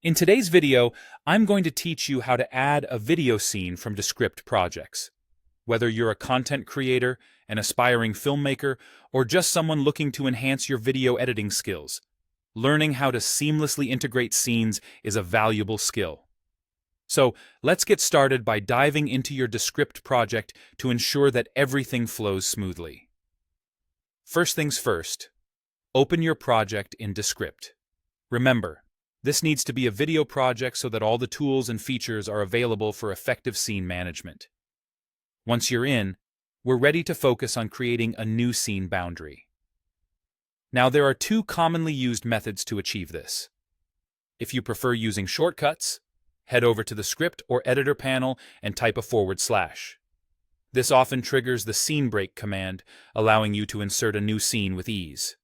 In today's video, I'm going to teach you how to add a video scene from Descript projects. Whether you're a content creator, an aspiring filmmaker, or just someone looking to enhance your video editing skills, learning how to seamlessly integrate scenes is a valuable skill. So, let's get started by diving into your Descript project to ensure that everything flows smoothly. First things first, open your project in Descript. Remember, this needs to be a video project so that all the tools and features are available for effective scene management. Once you're in, we're ready to focus on creating a new scene boundary. Now, there are two commonly used methods to achieve this. If you prefer using shortcuts, head over to the script or editor panel and type a /. This often triggers the scene break command, allowing you to insert a new scene with ease.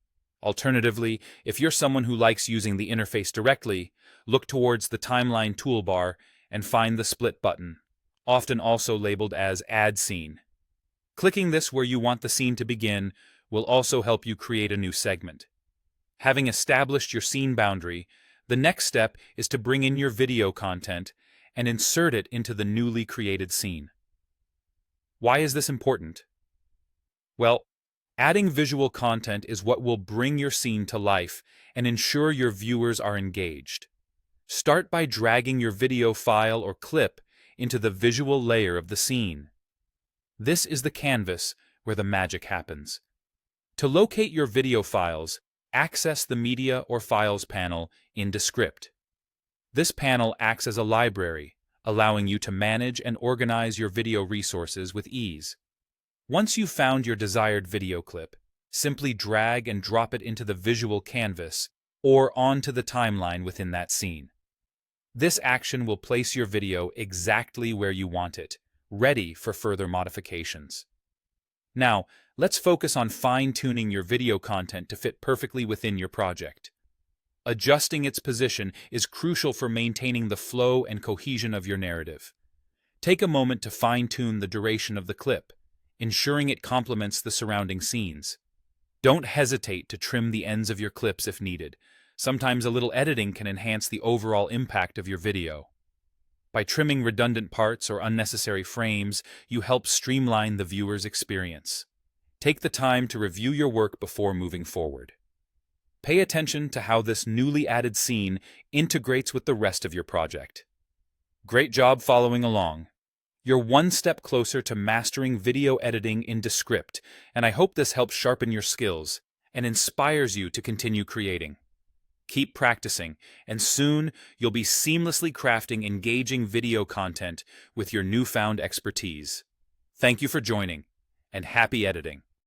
Alternatively, if you're someone who likes using the interface directly, look towards the timeline toolbar and find the split button, often also labeled as Add Scene. Clicking this where you want the scene to begin will also help you create a new segment. Having established your scene boundary, the next step is to bring in your video content and insert it into the newly created scene. Why is this important? Well, adding visual content is what will bring your scene to life and ensure your viewers are engaged. Start by dragging your video file or clip into the visual layer of the scene. This is the canvas where the magic happens. To locate your video files, access the Media or Files panel in Descript. This panel acts as a library, allowing you to manage and organize your video resources with ease. Once you've found your desired video clip, simply drag and drop it into the visual canvas or onto the timeline within that scene. This action will place your video exactly where you want it, ready for further modifications. Now, let's focus on fine-tuning your video content to fit perfectly within your project. Adjusting its position is crucial for maintaining the flow and cohesion of your narrative. Take a moment to fine-tune the duration of the clip, ensuring it complements the surrounding scenes. Don't hesitate to trim the ends of your clips if needed. Sometimes a little editing can enhance the overall impact of your video. By trimming redundant parts or unnecessary frames, you help streamline the viewer's experience. Take the time to review your work before moving forward. Pay attention to how this newly added scene integrates with the rest of your project. Great job following along. You're one step closer to mastering video editing in Descript, and I hope this helps sharpen your skills and inspires you to continue creating. Keep practicing, and soon you'll be seamlessly crafting engaging video content with your newfound expertise. Thank you for joining, and happy editing.